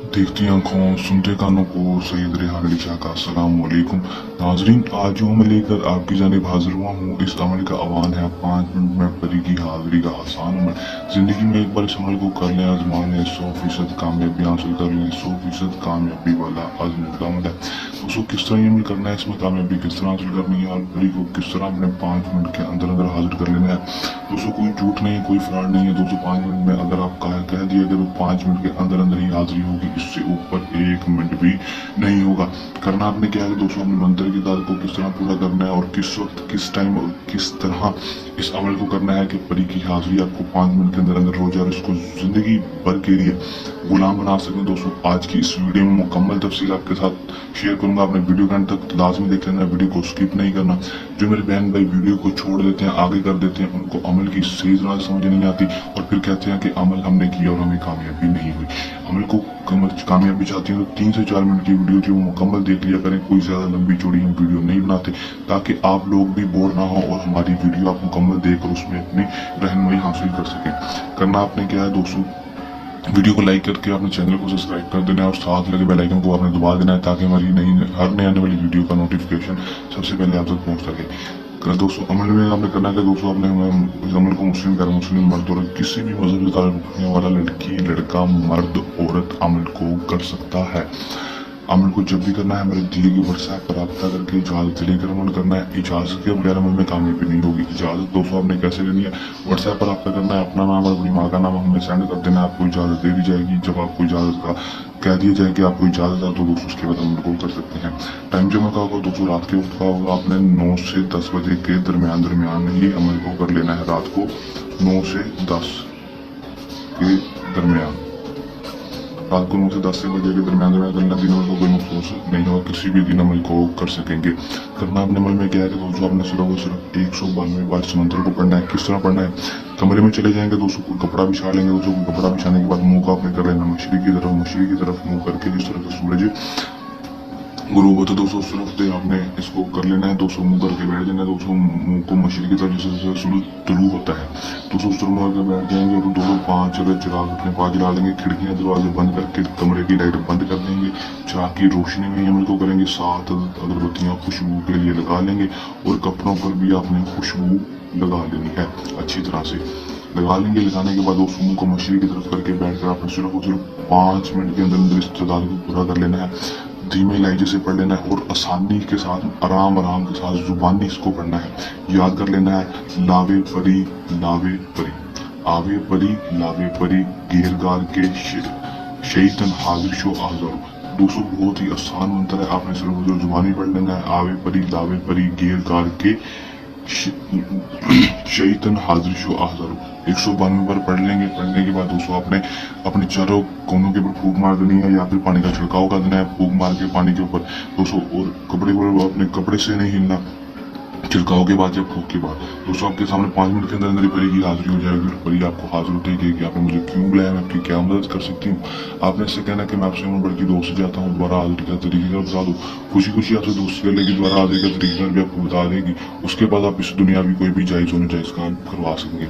देखती आंखों सुनते कानों को सैयद रेहान अली शाह का अस्सलाम वालेकुम। नाजरीन, आज जो अमल लेकर आपकी जानिब हाजिर हुआ हूँ, इस अमल का आह्वान है 5 मिनट में परी की हाजिरी का आसान अमल। जिंदगी में एक बार इस अमल को कर लें, आजमा लें, 100% कामयाबी हासिल कर लें। 100% कामयाबी वाला आजमूदा अमल है। दोस्तों, किस तरह ये अमल करना है, इसमें कामयाबी किस तरह हासिल करनी है और परी को किस तरह अपने 5 मिनट के अंदर अंदर हाजिर कर लेना है। दोस्तों, कोई झूठ नहीं है, कोई फ्रॉड नहीं है। दोस्तों, 5 मिनट में अगर आप कह दिया कि 5 मिनट के अंदर अंदर ही हाजिरी होगी, इससे ऊपर 1 मिनट भी नहीं होगा। करना आपने क्या है दोस्तों, अपने मंत्र की तादाद को किस तरह पूरा करना है और किस वक्त, किस टाइम और किस तरह इस अमल को करना है कि परी की हाजिरी आपको 5 मिनट के अंदर अंदर हो जाए और इसको जिंदगी भर के लिए गुलाम बना सकें। दोस्तों, आज की इस वीडियो में मुकम्मल तफसील आपके साथ शेयर करूंगा। आपने वीडियो के अंत तक लाजमी देख लेना, वीडियो को स्किप नहीं करना। जो मेरे बहन भाई वीडियो को छोड़ देते हैं, आगे कर देते हैं, उनको अमल की सही तरह समझ नहीं आती और फिर कहते हैं कि अमल हमने किया और हमें कामयाबी नहीं हुई। अमल को कामयाबी चाहती हैं तो 3 से 4 मिनट की वीडियो थी वो मुकम्मल देख लिया करें। कोई ज्यादा लंबी चौड़ी हम वीडियो नहीं बनाते ताकि आप लोग भी बोर ना हो और हमारी वीडियो आप मुकम्मल देखकर उसमें अपनी रहनुमाई हासिल कर सकें। करना आपने क्या है दोस्तों, वीडियो को लाइक करके अपने चैनल को सब्सक्राइब कर देना है और साथ लगे बेल आइकन को आपने दबा देना है ताकि हमारी हर नई आने वाली वीडियो का नोटिफिकेशन सबसे पहले आप तक पहुंच सके। दोस्तों, अमल में आपने करना है दोस्तों, आपने इस अमल को मुस्लिम गैर मुस्लिम मर्द और किसी भी मजहब से ताल्लुक रखने वाला लड़की लड़का मर्द औरत अमल को कर सकता है। अमल को जब भी करना है मेरे दिए की व्हाट्सएप पर रब्ता करके इजाजत लेकर अमल करना है। इजाजत के बगैर अमल में कामयाबी नहीं होगी। इजाजत दोस्तों आपने कैसे लेनी है, व्हाट्सएप पर रब्ता करना है, अपना नाम और अपनी माँ का नाम हमें सेंड कर देना है, आपको इजाजत दे दी जाएगी। जब आपको इजाजत का कह दिया जाए कि आपको इजाजत है तो दोस्तों उसके बाद अमल को कर सकते हैं। टाइम जमा का होगा दोस्तों, रात के वक्त का होगा। आपने 9 से 10 बजे के दरमियान ये अमल को कर लेना है। रात को 9 से 10 के दरमियान, रात को 9 से 10 से बजे के दरमियान करना। दिनों को कोई महसूस नहीं होगा, किसी भी दिन अमल को कर सकेंगे। करना अपने अमल में क्या है कि दोस्तों आपने सिर्फ 192 बार इस मंत्र को पढ़ना है। किस तरह पढ़ना है, कमरे में चले जाएंगे दोस्तों, कोई कपड़ा बिछा लेंगे दोस्तों। कपड़ा बिछाने के बाद मुंह का आपने कर लेना मशरिक की तरफ मुंह करके, जिस तरह से सूरज गुरु होता दोस्तों उस तरफ से आपने इसको कर लेना है दोस्तों। मुंह करके बैठ जाना है दोस्तों, मुंह को मछली की तरफ जैसे सूरज तुलू होता है दोस्तों उस तरफ करके बैठ जाएंगे और 2-5 अगर चिराग अपने पास जला लेंगे। खिड़कियां दरवाजे बंद करके कमरे की लाइट बंद कर देंगे। चिराग की रोशनी में अमल को करेंगे। 7 अगरबत्तियां खुशबू के लिए लगा लेंगे और कपड़ों पर भी आपने खुशबू लगा लेनी है अच्छी तरह से लगा लेंगे। लगाने के बाद दोस्तों मुंह को मछली की तरफ करके बैठकर आपने सिर्फ 5 मिनट के अंदर अंदर इस तादाद को पूरा कर लेना है। धीमे लहजे से पढ़ लेना है और आसानी के साथ आराम के साथ जुबानी इसको पढ़ना है। याद कर लेना है, लावे परी लावे परी, आवे परी लावे परी, घेरगार के शैतन हाजिर शो आजर। दोस्तों बहुत ही आसान मंत्र है, आपने सिर्फ जो जुबानी पढ़ लेना है। आवे परी लावे परी, घेरगार के शैतन हाजिर शो आजर 192 बार पढ़ लेंगे। पढ़ने के बाद दोस्तों आपने अपने चारों कोनों के ऊपर फूंक मार देनी है या फिर पानी का छिड़काव कर देना है। फूंक मार के पानी के ऊपर दोस्तों, और कपड़े को अपने कपड़े से नहीं हिलना छिड़काव के बाद या फूंक के बाद। दोस्तों आपके सामने 5 मिनट के अंदर अंदर परी की हाजिरी हो जाएगी। परी आपको हाजिर होती है कि आपने मुझे क्यों बुलाया, मैं आपकी क्या मदद कर सकती हूँ। आपने इससे कहना कि मैं आपसे उम्र बढ़ की दोस्त जाता हूँ, दोबारा हाजिरी का तरीके का बता दो। खुशी खुशी आपसे दोस्ती कर लेगी, दोबारा हाजिरी का तरीका भी आपको बता देगी। उसके बाद आप इस दुनिया भी कोई भी जायज होने जायज काम करवा सकेंगे।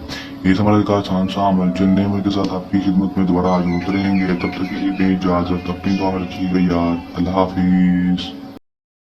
ये हमारे का आसान सा अमल चलने अमल के साथ आपकी खिदमत में दोबारा हाजिर होते रहेंगे। तब तक के लिए इजाजत, अपनी दुआ रखिएगा यार। अल्लाह हाफिज।